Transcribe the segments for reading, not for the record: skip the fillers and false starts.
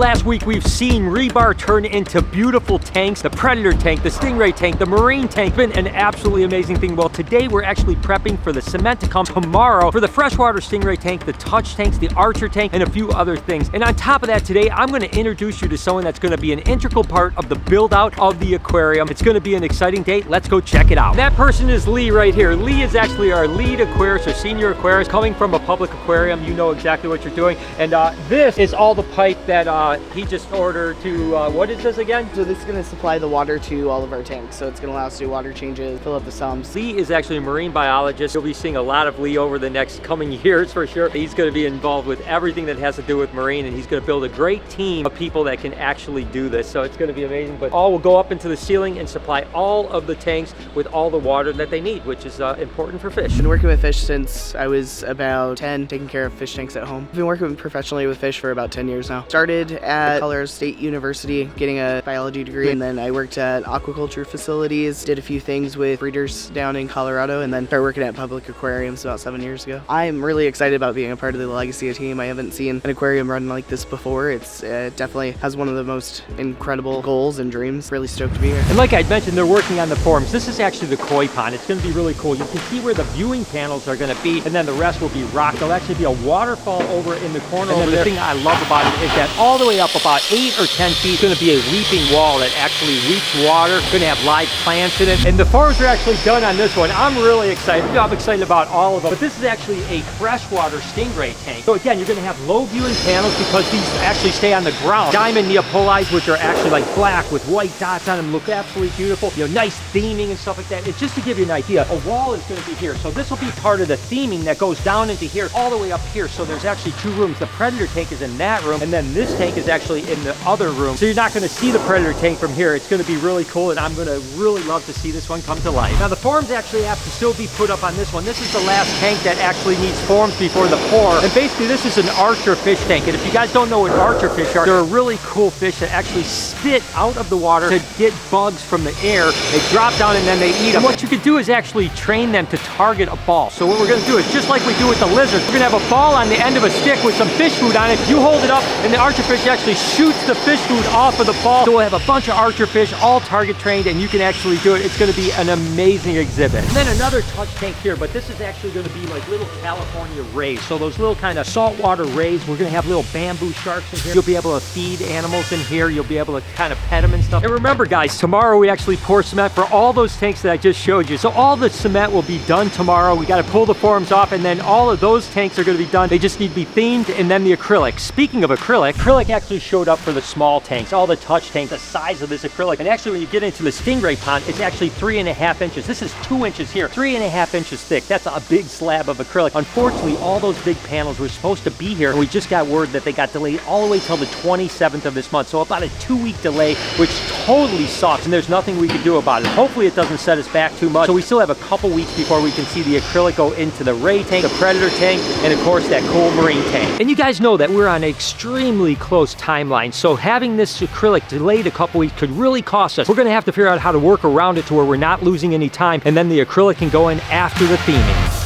last week, we've seen rebar turn into beautiful tanks. The Predator tank, the Stingray tank, the Marine tank. It's been an absolutely amazing thing. Well, today we're actually prepping for the cement to come tomorrow for the freshwater Stingray tank, the Touch tanks, the Archer tank, and a few other things. And on top of that, today I'm going to introduce you to someone that's going to be an integral part of the build out of the aquarium. It's going to be an exciting day. Let's go check it out. That person is Lee right here. Lee is actually our lead aquarist or senior aquarist coming from a public aquarium. You know exactly what you're doing. And this is all the pipe that he just ordered to, what is this again? So this is going to supply the water to all of our tanks. So it's going to allow us to do water changes, fill up the sumps. Lee is actually a marine biologist. You'll be seeing a lot of Lee over the next coming years for sure. He's going to be involved with everything that has to do with marine, and he's going to build a great team of people that can actually do this. So it's going to be amazing. But all will go up into the ceiling and supply all of the tanks with all the water that they need, which is important for fish. I've been working with fish since I was about 10, taking care of fish tanks at home. I've been working professionally with fish for about 10 years now. Started at Colorado State University, getting a biology degree, and then I worked at aquaculture facilities, did a few things with breeders down in Colorado, and then started working at public aquariums about 7 years ago. I'm really excited about being a part of the Legasea team. I haven't seen an aquarium run like this before. It definitely has one of the most incredible goals and dreams. Really stoked to be here. And like I mentioned, they're working on the forms. This is actually the koi pond. It's going to be really cool. You can see where the viewing panels are going to be, and then the rest will be rock. There'll actually be a waterfall over in the corner over there. The thing I love about it is that all the way up about 8 or 10 feet, it's going to be a weeping wall that actually weeps water. It's going to have live plants in it. And the forms are actually done on this one. I'm really excited. I'm excited about all of them. But this is actually a freshwater Stingray tank. So again, you're going to have low viewing panels because these actually stay on the ground. Diamond Neapolites, which are actually like black with white dots on them, look absolutely beautiful. You know, nice theming and stuff like that. It's just to give you an idea, a wall is going to be here. So this will be part of the theming that goes down into here, all the way up here. So there's actually 2 rooms. The Predator tank is in that room, and then this tank is actually in the other room. So you're not going to see the Predator tank from here. It's going to be really cool, and I'm going to really love to see this one come to life. Now the forms actually have to still be put up on this one. This is the last tank that actually needs forms before the pour. And basically this is an Archer fish tank. And if you guys don't know what Archer fish are, they're a really cool fish that actually spit out of the water to get bugs from the air. They drop down and then they eat them. And what you could do is actually train them to target a ball. So what we're going to do is just like we do with the lizards, we're going to have a ball on the end of a stick with some fish food on it. You hold it up and the Archer fish actually shoots the fish food off of the ball. So we'll have a bunch of Archer fish all target trained, and you can actually do it. It's going to be an amazing exhibit. And then another Touch tank here, but this is actually going to be like little California rays. So those little kind of saltwater rays, we're going to have little bamboo sharks in here. You'll be able to feed animals in here. You'll be able to kind of pet them and stuff. And remember guys, tomorrow we actually pour cement for all those tanks that I just showed you. So all the cement will be done tomorrow. We got to pull the forms off, and then all of those tanks are going to be done. They just need to be themed, and then the acrylic. Speaking of acrylic actually showed up for the small tanks, all the Touch tanks, the size of this acrylic. And actually when you get into the Stingray pond, it's actually 3.5 inches. This is 2 inches here, 3.5 inches thick. That's a big slab of acrylic. Unfortunately, all those big panels were supposed to be here, and we just got word that they got delayed all the way till the 27th of this month. So about a 2-week delay, which totally sucks, and there's nothing we can do about it. Hopefully it doesn't set us back too much. So we still have a couple weeks before we can see the acrylic go into the Ray tank, the Predator tank, and of course that cool Marine tank. And you guys know that we're on an extremely close timeline, so having this acrylic delayed a couple weeks could really cost us. We're going to have to figure out how to work around it to where we're not losing any time, and then the acrylic can go in after the theming.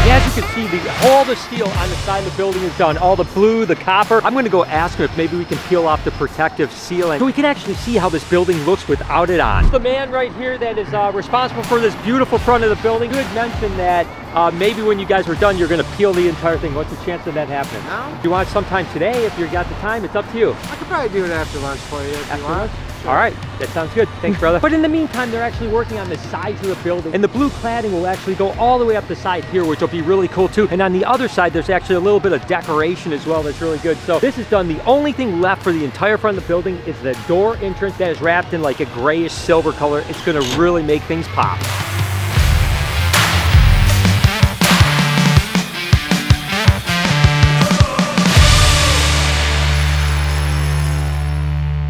As you can see, all the steel on the side of the building is done. All the blue, the copper. I'm going to go ask him if maybe we can peel off the protective sealant so we can actually see how this building looks without it on. The man right here that is responsible for this beautiful front of the building, you had mentioned that maybe when you guys were done, you're going to peel the entire thing. What's the chance of that happening? No. Do you want it sometime today? If you've got the time, it's up to you. I could probably do it after lunch for you if you want. Sure. All right, that sounds good. Thanks, brother. But in the meantime, they're actually working on the sides of the building, and the blue cladding will actually go all the way up the side here, which will be really cool too. And on the other side, there's actually a little bit of decoration as well that's really good. So this is done. The only thing left for the entire front of the building is the door entrance that is wrapped in like a grayish silver color. It's going to really make things pop.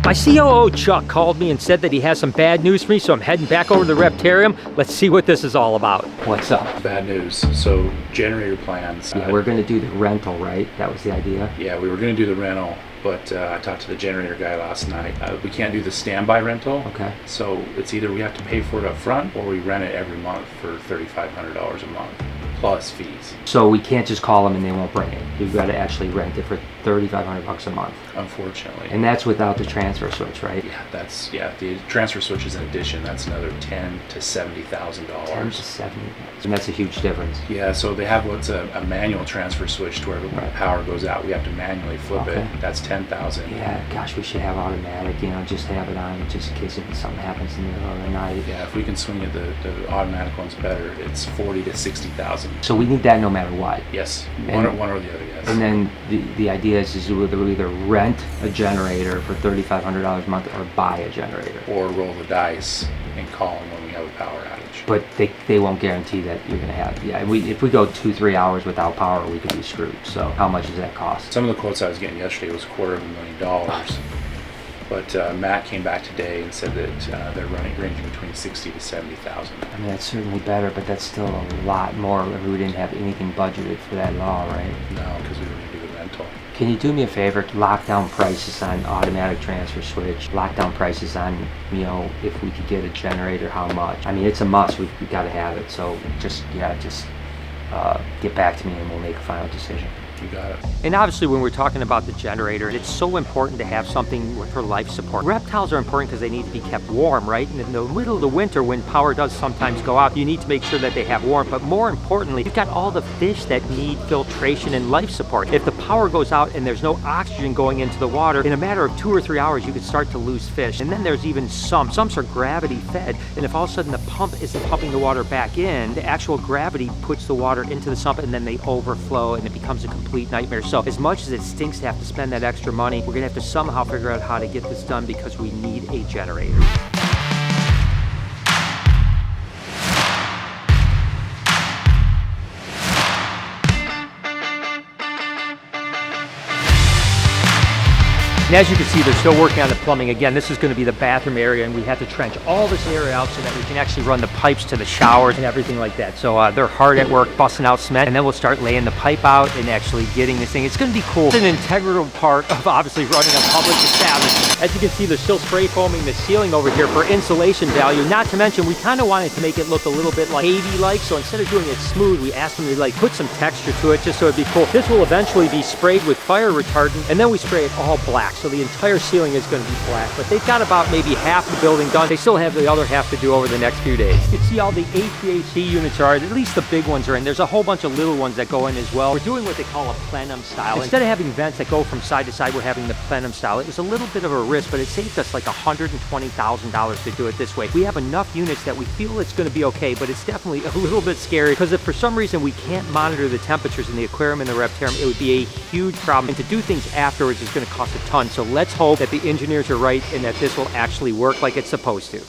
My COO, Chuck, called me and said that he has some bad news for me, so I'm heading back over to the Reptarium. Let's see what this is all about. What's up? Bad news. So, generator plans. Yeah, we're going to do the rental, right? That was the idea? Yeah, we were going to do the rental, but I talked to the generator guy last night. We can't do the standby rental. Okay. So, it's either we have to pay for it up front or we rent it every month for $3,500 a month. plus fees. So we can't just call them and they won't bring it. You've got to actually rent it for $3,500 a month. Unfortunately. And that's without the transfer switch, right? Yeah, the transfer switch is an addition. That's another $10,000 to $70,000. $10,000 to $70,000. And that's a huge difference. Yeah, so they have what's a manual transfer switch to where when the power goes out, we have to manually flip it. That's $10,000. Yeah, gosh, we should have automatic, just have it on just in case if something happens in the middle of the night. Yeah, if we can swing it, the automatic one's better. It's $40,000 to $60,000. So we need that no matter what. Yes, one or the other, yes. And then the idea is we'll either rent a generator for $3,500 a month or buy a generator. Or roll the dice and call them when we have a power outage. But they won't guarantee that you're going to have. Yeah, if we go 2-3 hours without power, we could be screwed. So how much does that cost? Some of the quotes I was getting yesterday was $250,000. But Matt came back today and said that they're ranging between $60,000 to $70,000. I mean, that's certainly better, but that's still a lot more if we didn't have anything budgeted for that at all, right? No, because we were going to do the rental. Can you do me a favor? Lock down prices on automatic transfer switch. Lock down prices on, if we could get a generator, how much. I mean, it's a must. We've got to have it. So just get back to me and we'll make a final decision. You got it. And obviously when we're talking about the generator, it's so important to have something for life support. Reptiles are important because they need to be kept warm, right? And in the middle of the winter when power does sometimes go out, you need to make sure that they have warmth. But more importantly, you've got all the fish that need filtration and life support. If the power goes out and there's no oxygen going into the water, in a matter of 2 or 3 hours, you could start to lose fish. And then there's even sumps. Sumps are gravity fed. And if all of a sudden the pump isn't pumping the water back in, the actual gravity puts the water into the sump and then they overflow and it becomes a complete nightmare. So as much as it stinks to have to spend that extra money, we're gonna have to somehow figure out how to get this done because we need a generator. And as you can see, they're still working on the plumbing. Again, this is going to be the bathroom area, and we have to trench all this area out so that we can actually run the pipes to the showers and everything like that. So they're hard at work busting out cement, and then we'll start laying the pipe out and actually getting this thing. It's going to be cool. It's an integral part of obviously running a public establishment. As you can see, they're still spray foaming the ceiling over here for insulation value. Not to mention, we kind of wanted to make it look a little bit like pavey-like, so instead of doing it smooth, we asked them to put some texture to it just so it'd be cool. This will eventually be sprayed with fire retardant, and then we spray it all black. So the entire ceiling is going to be black, but they've got about maybe half the building done. They still have the other half to do over the next few days. You can see all the HVAC units are, at least the big ones are in. There's a whole bunch of little ones that go in as well. We're doing what they call a plenum style. Instead of having vents that go from side to side, we're having the plenum style. It was a little bit of a risk, but it saved us like $120,000 to do it this way. We have enough units that we feel it's going to be okay, but it's definitely a little bit scary because if for some reason we can't monitor the temperatures in the aquarium and the reptarium, it would be a huge problem. And to do things afterwards is going to cost a ton. So let's hope that the engineers are right and that this will actually work like it's supposed to.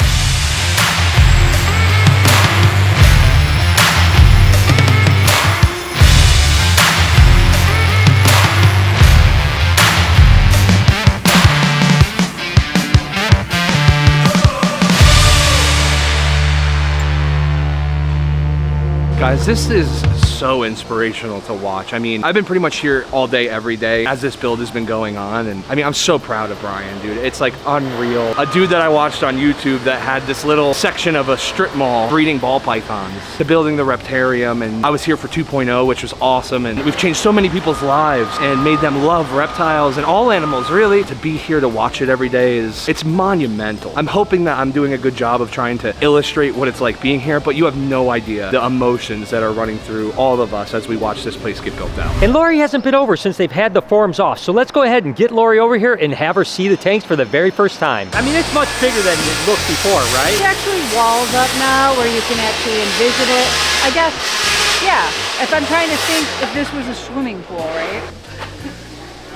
Guys, this is so inspirational to watch. I mean, I've been pretty much here all day, every day as this build has been going on. And I mean, I'm so proud of Brian, dude. It's like unreal. A dude that I watched on YouTube that had this little section of a strip mall breeding ball pythons to building the reptarium. And I was here for 2.0, which was awesome. And we've changed so many people's lives and made them love reptiles and all animals, really. To be here to watch it every day it's monumental. I'm hoping that I'm doing a good job of trying to illustrate what it's like being here, but you have no idea the emotions that are running through all of us as we watch this place get built out. And Lori hasn't been over since they've had the forms off, so let's go ahead and get Lori over here and have her see the tanks for the very first time. I mean, it's much bigger than it looked before, right? There's actually walls up now where you can actually envision it. I guess, yeah, if I'm trying to think if this was a swimming pool, right?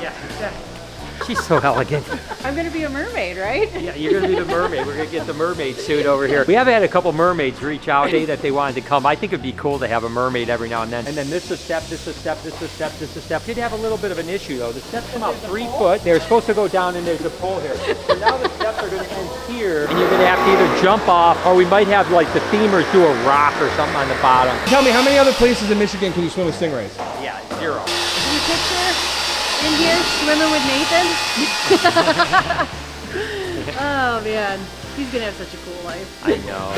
Yeah, exactly. She's so elegant. I'm gonna be a mermaid, right? Yeah, you're gonna be the mermaid. We're gonna get the mermaid suit over here. We have had a couple mermaids reach out, say that they wanted to come. I think it'd be cool to have a mermaid every now and then. And then this is a step, this is a step, this is a step, this is a step. Did have a little bit of an issue though. The steps come out 3 foot. They're supposed to go down and there's a pole here. So now the steps are gonna end here and you're gonna have to either jump off or we might have like the femurs do a rock or something on the bottom. Tell me, how many other places in Michigan can you swim with stingrays? Yeah, 0. Can you picture in here swimming with Nathan? Oh man, he's gonna have such a cool life. I know.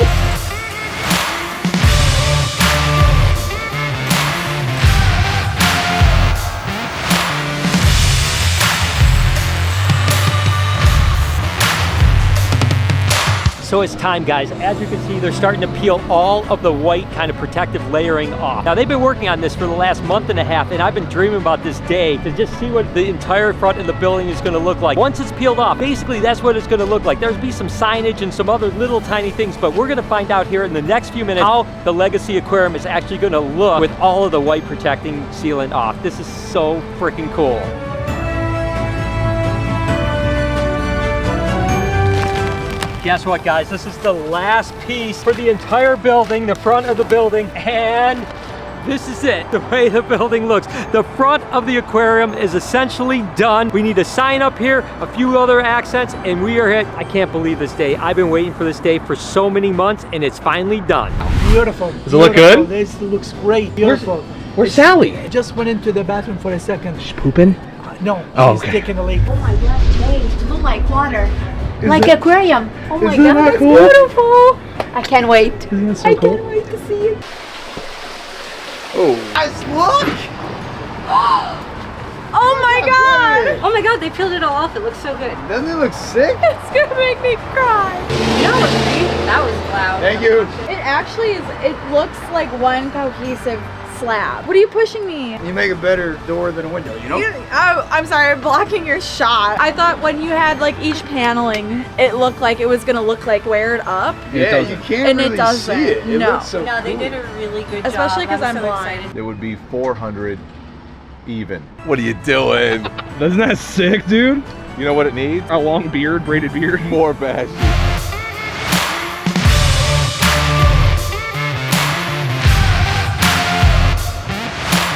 So it's time, guys. As you can see, they're starting to peel all of the white kind of protective layering off. Now, they've been working on this for the last month and a half, and I've been dreaming about this day to just see what the entire front of the building is gonna look like. Once it's peeled off, basically that's what it's gonna look like. There's be some signage and some other little tiny things, but we're gonna find out here in the next few minutes how the Legasea Aquarium is actually gonna look with all of the white protecting sealant off. This is so freaking cool. Guess what, guys? This is the last piece for the entire building, the front of the building, and this is it, the way the building looks. The front of the aquarium is essentially done. We need a sign up here, a few other accents, and we are hit. I can't believe this day. I've been waiting for this day for so many months, and it's finally done. Beautiful. Does it look good? This looks great. Beautiful. Where's Sally? I just went into the bathroom for a second. She's pooping? No, Oh, she's okay. taking a leak. Oh my god, Jay, you look like water. Like it- aquarium. Oh my isn't god, that that's cool? beautiful. I can't wait. Isn't that so I cool? can't wait to see it. Guys, look! Oh my god! Oh my god, they peeled it all off. It looks so good. Doesn't it look sick? It's gonna make me cry. You know what's great? That was loud. Thank you. It actually is, it looks like one cohesive slab. What are you pushing me? You make a better door than a window, you know? Oh, I'm sorry, I'm blocking your shot. I thought when you had like each paneling, it looked like it was gonna look like squared up. Yeah, you can't And it really doesn't. see it. It No. looks so No, they cool. did a really good job. Especially 'cause I'm so blind. excited. It would be 400 even. What are you doing? Doesn't that sick, dude? You know what it needs? A long beard, braided beard. More bash.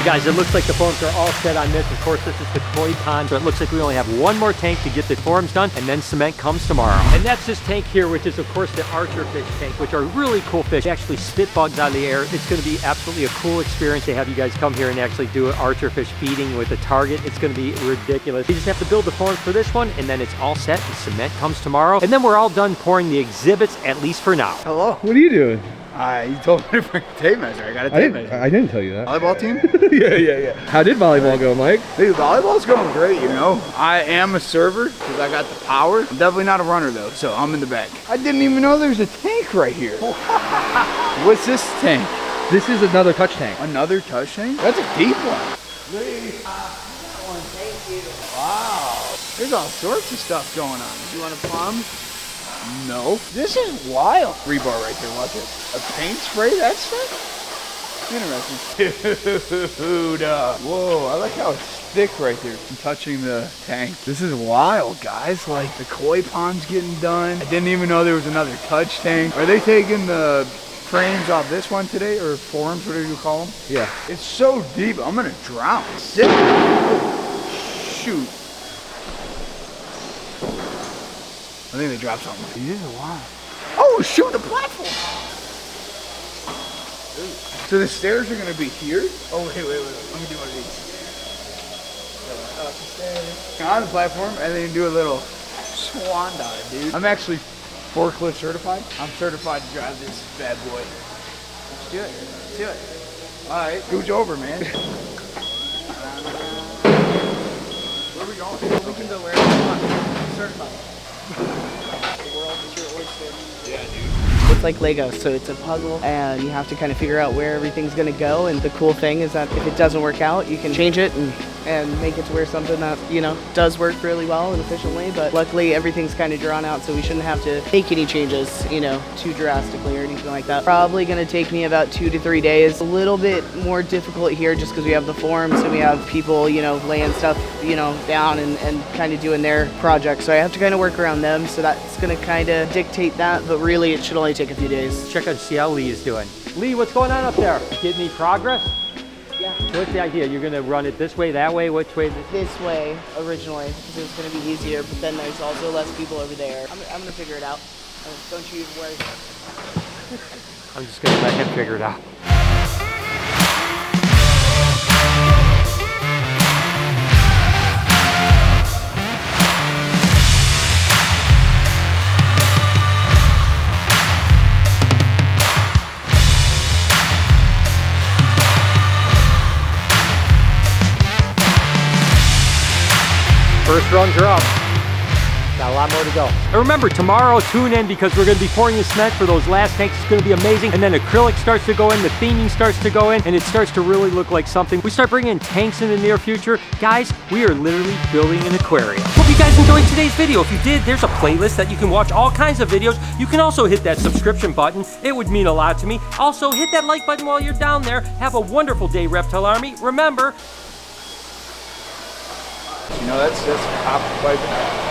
Guys, it looks like the forms are all set on this. Of course, this is the koi pond, so it looks like we only have one more tank to get the forms done, and then cement comes tomorrow. And that's this tank here, which is, of course, the archer fish tank, which are really cool fish. They actually spit bugs out of the air. It's going to be absolutely a cool experience to have you guys come here and actually do an archer fish feeding with a target. It's going to be ridiculous. You just have to build the forms for this one, and then it's all set, and cement comes tomorrow. And then we're all done pouring the exhibits, at least for now. Hello. What are you doing? You told me to bring a tape measure. I got a tape measure. I didn't tell you that. Volleyball team? yeah. How did volleyball go, Mike? Dude, volleyball's going great, you know. I am a server because I got the power. I'm definitely not a runner though, so I'm in the back. I didn't even know there's a tank right here. What's this tank? This is another touch tank. Another touch tank? That's a deep one. Wow. There's all sorts of stuff going on. You want a plum? No. This is wild. Rebar right there, watch it. A paint spray, that stuff? Interesting. Dude, whoa, I like how it's thick right there. I'm touching the tank. This is wild, guys. Like, the koi pond's getting done. I didn't even know there was another touch tank. Are they taking the frames off this one today, or forms, whatever you call them? Yeah. It's so deep, I'm gonna drown. Sick. Shoot. I think they dropped something. This is wild. Oh, shoot, the platform! So the stairs are gonna be here? Oh, wait. Let me do one of these. Up the stairs. On the platform, and then do a little swan dive, dude. I'm actually forklift certified. I'm certified to drive this bad boy. Let's do it. Let's do it. All right, scooch over, man. Where are we going? We can go wherever we want. I'm certified. It's like Lego, so it's a puzzle and you have to kind of figure out where everything's gonna go. And the cool thing is that if it doesn't work out, you can change it and make it to where something that, you know, does work really well and efficiently. But luckily everything's kind of drawn out, so we shouldn't have to make any changes, you know, too drastically or anything like that. Probably gonna take me about 2 to 3 days. A little bit more difficult here just because we have the forums and we have people, you know, laying stuff, you know, down and kind of doing their projects. So I have to kind of work around them, so that's gonna kind of dictate that, but really it should only take a few days. Check out, see how Lee is doing. Lee, what's going on up there? Getting any progress? Yeah. What's the idea? You're gonna run it this way, that way, which way? This way originally because it was going to be easier, but then there's also less people over there. I'm going to figure it out. Don't you even worry. I'm just gonna let him figure it out. First runs are up. Now got a lot more to go. And remember, tomorrow, tune in because we're gonna be pouring the cement for those last tanks. It's gonna be amazing. And then acrylic starts to go in, the theming starts to go in, and it starts to really look like something. We start bringing in tanks in the near future. Guys, we are literally building an aquarium. Hope you guys enjoyed today's video. If you did, there's a playlist that you can watch all kinds of videos. You can also hit that subscription button. It would mean a lot to me. Also, hit that like button while you're down there. Have a wonderful day, Reptile Army. Remember, You know, that's copper pipe.